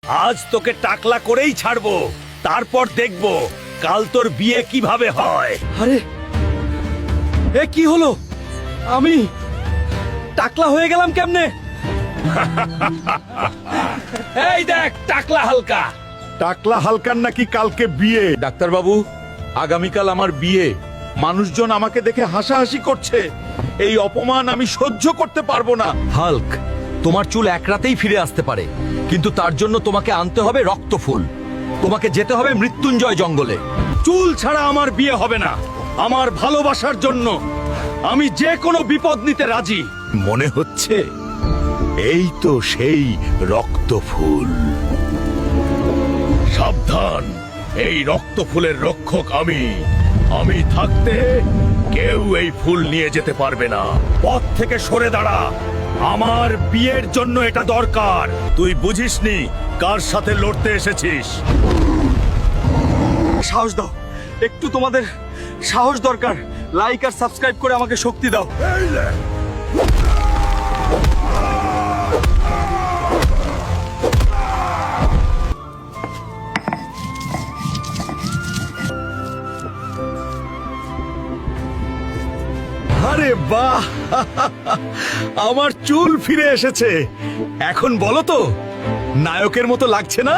আজ তোকে টাকলা করেই ছাড়বো, তারপর দেখবো কাল তোর বিয়ে কিভাবে হয়। আরে এ কি হলো? আমি টাকলা হয়ে গেলাম কেমনে? এই দেখ টাকলা হালকা। টাকলা হালকার নাকি কালকে বিয়ে। ডাক্তারবাবু, আগামীকাল আমার বিয়ে। মানুষজন আমাকে দেখে হাসাহাসি করছে। এই অপমান আমি সহ্য করতে পারবো না। হাল্ক, তোমার চুল এক রাতেই ফিরে আসতে পারে, কিন্তু তার জন্য তোমাকে আনতে হবে রক্তফুল। তোমাকে যেতে হবে মৃত্যুঞ্জয় জঙ্গলে। চুল ছাড়া আমার বিয়ে হবে না। আমার ভালোবাসার জন্য আমি যে কোনো বিপদ নিতে রাজি। মনে হচ্ছে এই তো সেই রক্তফুল। সাবধান, এই রক্ত ফুলের রক্ষক আমি। আমি থাকতে কেউ এই ফুল নিয়ে যেতে পারবে না। পথ থেকে সরে দাঁড়া, আমার বিয়ের জন্য এটা দরকার। তুই বুঝিসনি কার সাথে লড়তে এসেছিস। সাহস দাও, একটু তোমাদের সাহস দরকার। লাইক আর সাবস্ক্রাইব করে আমাকে শক্তি দাও। আরে বাহ, আমার চুল ফিরে এসেছে। এখন বলো তো, নায়কের মতো লাগছে না?